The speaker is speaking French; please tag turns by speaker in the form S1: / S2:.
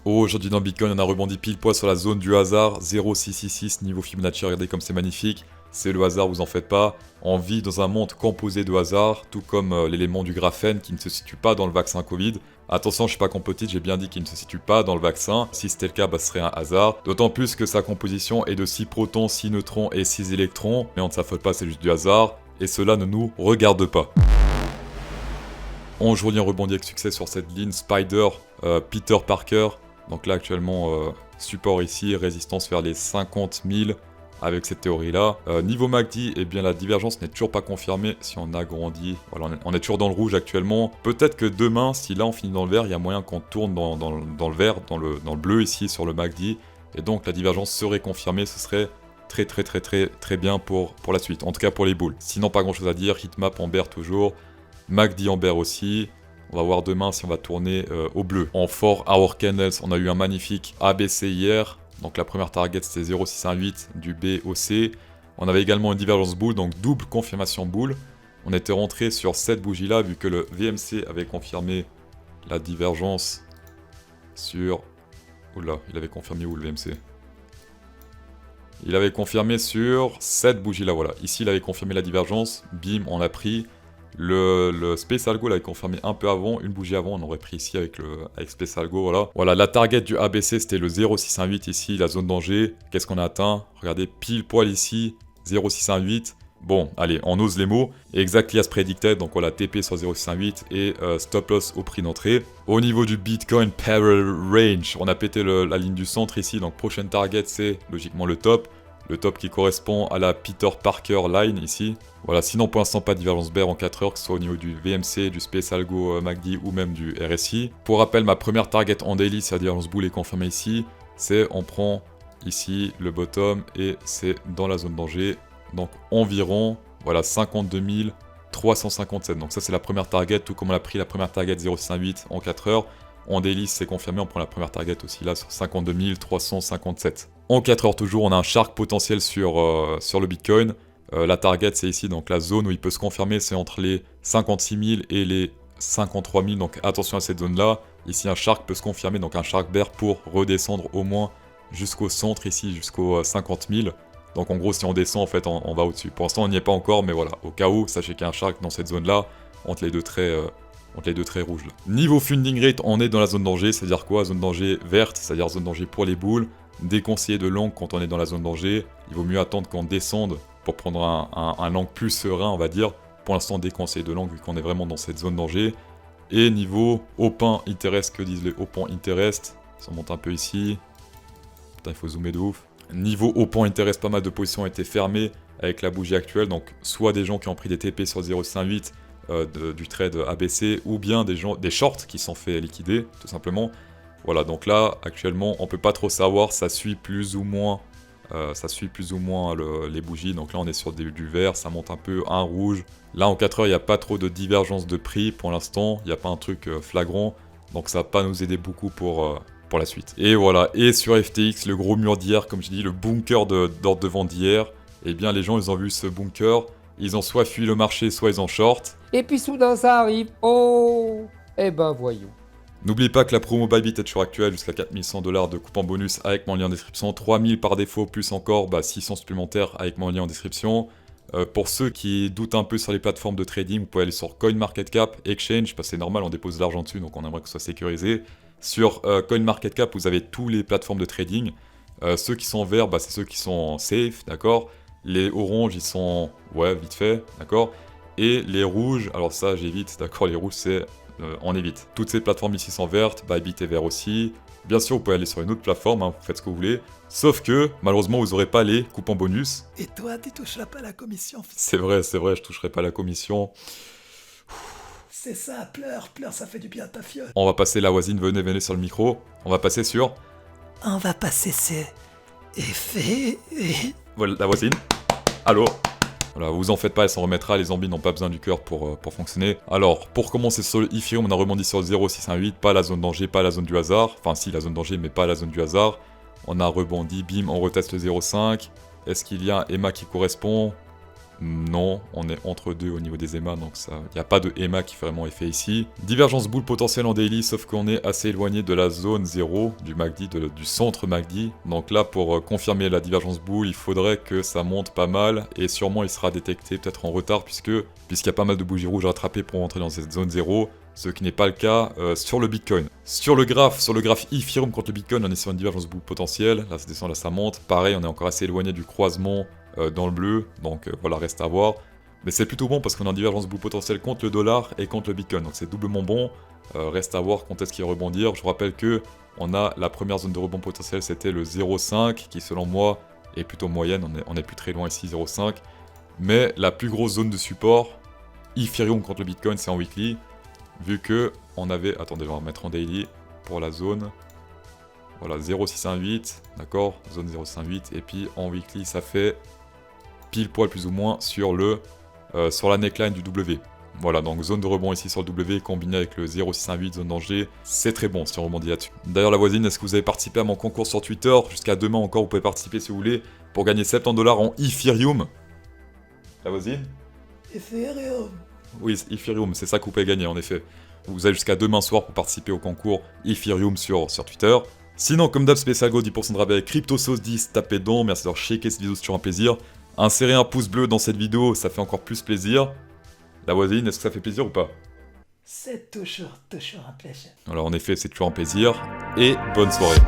S1: Aujourd'hui dans Bitcoin, on a rebondi pile poil sur la zone du hasard, 0,666 niveau Fibonacci, regardez comme c'est magnifique. C'est le hasard, vous en faites pas. On vit dans un monde composé de hasard, tout comme l'élément du graphène qui ne se situe pas dans le vaccin Covid. Attention, je suis pas compotite, j'ai bien dit qu'il ne se situe pas dans le vaccin. Si c'était le cas, ce serait un hasard. D'autant plus que sa composition est de 6 protons, 6 neutrons et 6 électrons. Mais on ne s'affole pas, c'est juste du hasard. Et cela ne nous regarde pas. Aujourd'hui, on rebondit avec succès sur cette ligne Spider, Peter Parker. Donc là, actuellement, support ici, résistance vers les 50 000 avec cette théorie-là. Niveau MACD, eh bien la divergence n'est toujours pas confirmée si on agrandit. Voilà, on est toujours dans le rouge actuellement. Peut-être que demain, si là on finit dans le vert, il y a moyen qu'on tourne dans le vert, dans le bleu ici sur le MACD. Et donc la divergence serait confirmée, ce serait très bien pour la suite. En tout cas pour les bulls. Sinon, pas grand-chose à dire. Heatmap en bear toujours. MACD en bear aussi. On va voir demain si on va tourner au bleu. En 4 hour candles, on a eu un magnifique ABC hier. Donc la première target c'était 0,618 du B au C. On avait également une divergence boule, donc double confirmation boule. On était rentré sur cette bougie là vu que le VMC avait confirmé la divergence sur... Oula, il avait confirmé où le VMC? Il avait confirmé sur cette bougie là, voilà. Ici il avait confirmé la divergence, bim, on l'a pris. Le Space Algo l'avait confirmé un peu avant, une bougie avant, on aurait pris ici avec Space Algo, voilà. Voilà, la target du ABC c'était le 0,618 ici, la zone danger. Qu'est-ce qu'on a atteint? Regardez, pile poil ici, 0,618. Bon, allez, on ose les mots. Exactly as predicted, donc voilà, TP sur 0,618 et stop loss au prix d'entrée. Au niveau du Bitcoin Parallel Range, on a pété la ligne du centre ici, donc prochaine target c'est logiquement le top. Le top qui correspond à la Peter Parker line ici. Voilà, sinon pour l'instant pas de divergence bear en 4 heures, que ce soit au niveau du VMC, du Space Algo MACD ou même du RSI. Pour rappel, ma première target en daily, c'est la divergence boule est confirmée ici. C'est on prend ici le bottom et c'est dans la zone danger. Donc environ, voilà, 52 357. Donc ça c'est la première target, tout comme on a pris la première target 0,58 en 4 heures. En daily, c'est confirmé, on prend la première target aussi là sur 52 357. En 4 heures toujours, on a un shark potentiel sur le Bitcoin. La target, c'est ici, donc la zone où il peut se confirmer, c'est entre les 56 000 et les 53 000. Donc attention à cette zone-là. Ici, un shark peut se confirmer, donc un shark bear pour redescendre au moins jusqu'au centre ici, jusqu'aux 50 000. Donc en gros, si on descend, en fait, on va au-dessus. Pour l'instant, on n'y est pas encore, mais voilà. Au cas où, sachez qu'il y a un shark dans cette zone-là, entre les deux traits rouges là. Niveau funding rate, on est dans la zone danger, c'est-à-dire quoi? Zone danger verte, c'est-à-dire zone danger pour les boules. Déconseillé de long quand on est dans la zone danger. Il vaut mieux attendre qu'on descende pour prendre un long plus serein, on va dire. Pour l'instant, déconseillé de long vu qu'on est vraiment dans cette zone danger. Et niveau open interest, que disent les open interest? Ça monte un peu ici. Putain, il faut zoomer de ouf. Niveau open interest, pas mal de positions ont été fermées avec la bougie actuelle. Donc, soit des gens qui ont pris des TP sur 0,58 du trade ABC, ou bien des shorts qui sont fait liquider, tout simplement. Voilà, donc là, actuellement, on peut pas trop savoir, ça suit plus ou moins, les bougies. Donc là, on est sur du vert, ça monte un peu, un rouge. Là, en 4 heures, il n'y a pas trop de divergence de prix pour l'instant, il n'y a pas un truc flagrant, donc ça va pas nous aider beaucoup pour la suite. Et voilà, et sur FTX, le gros mur d'hier, comme je dis, le bunker d'ordre de vente d'hier, eh bien, les gens, ils ont vu ce bunker, ils ont soit fui le marché, soit ils ont short.
S2: Et puis soudain, ça arrive. Oh, eh ben voyons.
S1: N'oublie pas que la promo Bybit est toujours actuelle jusqu'à 4100 $ de coupon bonus avec mon lien en description. 3000 par défaut, plus encore 600 supplémentaires avec mon lien en description. Pour ceux qui doutent un peu sur les plateformes de trading, vous pouvez aller sur CoinMarketCap, Exchange, parce que c'est normal, on dépose de l'argent dessus, donc on aimerait que ce soit sécurisé. Sur CoinMarketCap, vous avez tous les plateformes de trading. Ceux qui sont verts, c'est ceux qui sont safe, d'accord? Les oranges, ils sont, ouais, vite fait, d'accord? Et les rouges, alors ça j'évite, d'accord, les rouges c'est... on évite. Toutes ces plateformes ici sont vertes, Bybit est vert aussi. Bien sûr, vous pouvez aller sur une autre plateforme, vous faites ce que vous voulez. Sauf que, malheureusement, vous n'aurez pas les coupons bonus.
S3: Et toi, tu toucheras pas la commission.
S1: C'est vrai, je toucherai pas la commission.
S3: C'est ça, pleure, ça fait du bien à ta fiole.
S1: On va passer la voisine, venez sur le micro. On va passer sur...
S3: On va passer ces effets et...
S1: Voilà, la voisine. Allô? Voilà, vous en faites pas, elle s'en remettra, les zombies n'ont pas besoin du cœur pour fonctionner. Alors, pour commencer sur le Ethereum, on a rebondi sur le 0,618, pas la zone danger, pas la zone du hasard. Enfin si, la zone danger, mais pas la zone du hasard. On a rebondi, bim, on reteste le 0,5. Est-ce qu'il y a un EMA qui correspond? Non, on est entre deux au niveau des EMA, donc il n'y a pas de EMA qui fait vraiment effet ici. Divergence boule potentielle en daily, sauf qu'on est assez éloigné de la zone 0 du MACD, du centre MACD. Donc là, pour confirmer la divergence boule, il faudrait que ça monte pas mal, et sûrement il sera détecté peut-être en retard, puisqu'il y a pas mal de bougies rouges rattrapées pour entrer dans cette zone 0, ce qui n'est pas le cas sur le Bitcoin. Sur le graphe Ethereum contre le Bitcoin, on est sur une divergence boule potentielle, là ça descend, là ça monte. Pareil, on est encore assez éloigné du croisement dans le bleu, donc voilà, reste à voir. Mais c'est plutôt bon parce qu'on a une divergence boule potentielle contre le dollar et contre le Bitcoin, donc c'est doublement bon. Reste à voir quand est-ce qu'il va rebondir. Je vous rappelle que on a la première zone de rebond potentiel, c'était le 0,5, qui selon moi est plutôt moyenne, on est plus très loin ici, 0,5. Mais la plus grosse zone de support, Ethereum contre le Bitcoin, c'est en weekly, vu que on avait, attendez, je vais remettre en daily pour la zone. Voilà, 0,618, d'accord, zone 0,618, et puis en weekly, ça fait pile poil plus ou moins sur la neckline du W. Voilà, donc zone de rebond ici sur le W combiné avec le 0,618 zone danger, c'est très bon si on rebondit là-dessus. D'ailleurs la voisine, est-ce que vous avez participé à mon concours sur Twitter? Jusqu'à demain encore, vous pouvez participer si vous voulez, pour gagner 70$ en Ethereum. La voisine?
S3: Ethereum.
S1: Oui, Ethereum, c'est ça que vous pouvez gagner en effet. Vous avez jusqu'à demain soir pour participer au concours Ethereum sur Twitter. Sinon, comme d'hab, spécial go 10% de rabais avec CryptoSauce10, tapez dedans, merci d'avoir checké cette vidéo, c'est toujours un plaisir. Insérez un pouce bleu dans cette vidéo, ça fait encore plus plaisir. La voisine, est-ce que ça fait plaisir ou pas?
S3: C'est toujours un plaisir.
S1: Alors en effet, c'est toujours un plaisir, et bonne soirée.